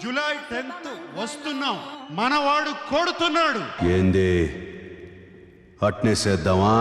July 10th వస్తున్నాం. మనవాడు కొడుతున్నాడు. ఏంది అట్నే చేద్దామా?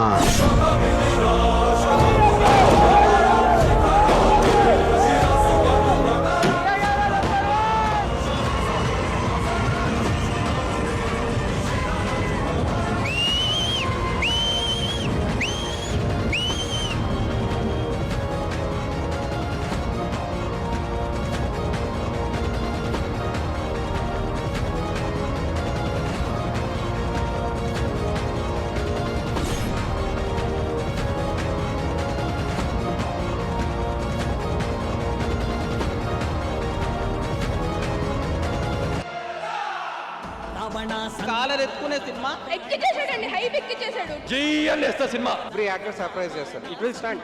కాలర్ ఎత్తుకునే సినిమా ఎక్కిచ్చేసాడండి, హైప్ ఎక్కిచ్చేసాడు. జీఎల్ఎస్తా సినిమా ఫ్రీ యాక్టర్ సర్ప్రైజ్ చేస్తారు. It will stand.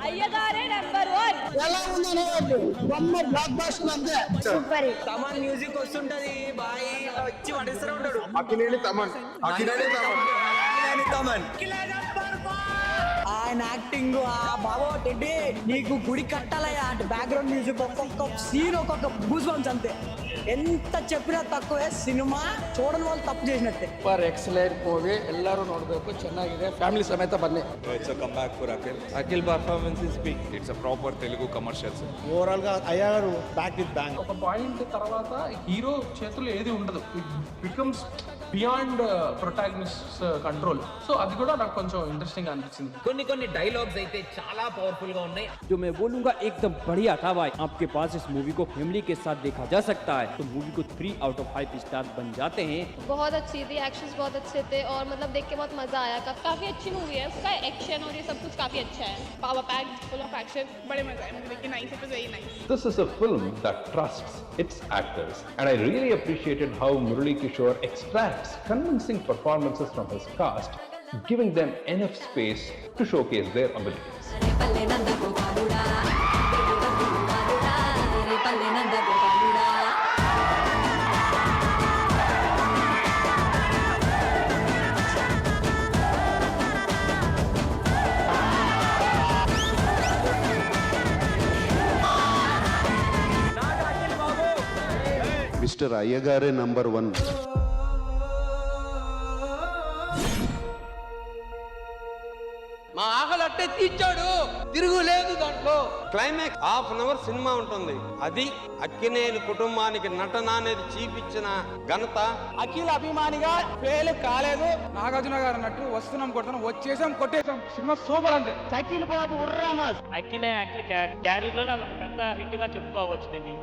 Ayyagare number 1. ఎలా ఉందనే బొమ్మ బ్లాక్ బస్టర్ అంతే. సూపర్. తమన్ మ్యూజిక్ వస్తుంటది, బాయ్ వచ్చి వడిస్తూ ఉంటాడు. అకినేని తమన్ ఆయన యాక్టింగ్ బాబో టెడ్డి నీకు గుడి కట్టాలయ్యా అంటే బ్యాక్గ్రౌండ్ మ్యూజిక్ ఒక్కొక్క సీన్ ఒక్కొక్క గూస్ బంప్స్ అంతే. ఎంత చెప్పినా తక్కువే, సినిమా చూడని వాళ్ళు తప్పు చేసినట్టే. ಸೂಪರ್ ಎಕ್ಸಲೆಂಟ್ ಮೂವಿ, ಎಲ್ಲರೂ ನೋಡಬೇಕು, ಚೆನ್ನಾಗಿದೆ, ಫ್ಯಾಮಿಲಿ ಸಮೇತ ಬನ್ನಿ. It's come back for Akhil performance is big. It's proper Telugu commercials. Overall గా అయ్యగారు బ్యాక్ విత్ బ్యాంగ్. ఒక పాయింట్ తర్వాత హీరో చేతుల్లో ఏది ఉండదు, it becomes beyond protagonist control. So అది కూడా నాకు కొంచెం ఇంట్రెస్టింగ్ అనిపించింది. కొన్ని డైలాగ్స్ అయితే చాలా పవర్ఫుల్ గా ఉన్నాయి. जो मैं बोलूंगा एकदम बढ़िया था भाई. आपके पास इस मूवी को फैमिली के साथ देखा जा सकता है तो मूवी को 3 आउट ऑफ 5 स्टार बन जाते हैं. बहुत अच्छी थी, एक्शंस बहुत अच्छे थे और मतलब देख के बहुत मजा आया. काफी अच्छी मूवी है, उसका एक्शन और ये सब कुछ काफी अच्छा है. Power packed, full of action, बड़े मजा आए. मुझे देखिए, nice, it was very nice. This is a film that trusts its actors, and I really appreciated how Murali Kishore extracts convincing performances from his cast, giving them enough space to showcase their abilities. Mister Ayyagare number 1. మా ఆకలి అట్టే తీర్చాడు, తిరుగులేదు దాంట్లో. Climax half an hour cinema ఉంటుంది. అది అక్కినేని కుటుంబానికి నటన అనేది చూపించిన ఘనత. అఖిల్ అభిమానిగా ఫెయిల్ కాలేదు. నాగార్జున గారు అన్నట్టు వస్తున్నాం, కొడుతున్నాం, వచ్చేసాం, కొట్టేసాం, సినిమా సూపర్ అంతే. అఖిల్ బాబు ఉర్రామస్. అఖిలే క్యారీలో పెద్ద హిట్ గా చెప్పుకోవచ్చు దీన్ని.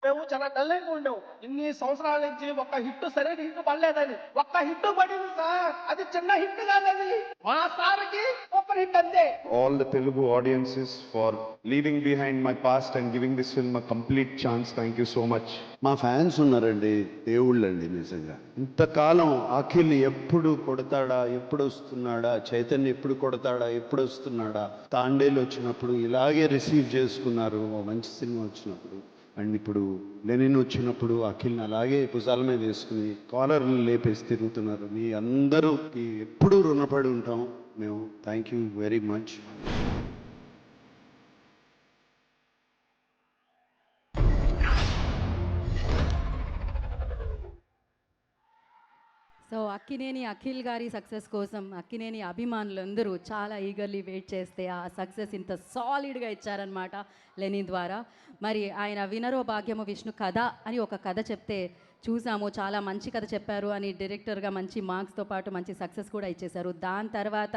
మేము చాలా డల్గా ఉండేవు. ఇన్ని సంవత్సరాల నుంచి ఒక్క హిట్, సరైన హిట్ పడలేదని. ఒక్క హిట్ పడింది సార్, అది చిన్న హిట్ కాదు, మా సార్కి సూపర్ హిట్ అంతే. All the Telugu audiences for leaving behind my past and giving this film a complete chance. Thank you so much. మా ఫ్యాన్స్ ఉన్నారండి, దేవుళ్ళండి నిజంగా. ఇంతకాలం అఖిల్ ఎప్పుడు కొడతాడా, ఎప్పుడు వస్తున్నాడా, చైతన్య ఎప్పుడు కొడతాడా, ఎప్పుడు వస్తున్నాడా, తాండేలు వచ్చినప్పుడు ఇలాగే రిసీవ్ చేసుకున్నారు. మంచి సినిమా వచ్చినప్పుడు అండ్ ఇప్పుడు లెనిన్ వచ్చినప్పుడు అఖిల్ని అలాగే భుజాల మీద వేసుకుని కాలర్లు లేపేసి తిరుగుతున్నారు. మీ అందరూకి ఎప్పుడూ రుణపడి ఉంటాం మేము. Thank you very much. So Akkineni Akhil గారి సక్సెస్ కోసం అక్కినేని అభిమానులందరూ చాలా ఈగర్లీ వెయిట్ చేస్తే ఆ సక్సెస్ ఇంత సాలిడ్గా ఇచ్చారనమాట లెనిన్ ద్వారా. మరి ఆయన వినరో భాగ్యము విష్ణు కథ అని ఒక కథ చెప్తే చూసాము, చాలా మంచి కథ చెప్పారు అని డైరెక్టర్గా మంచి మార్క్స్తో పాటు మంచి సక్సెస్ కూడా ఇచ్చేశారు. దాని తర్వాత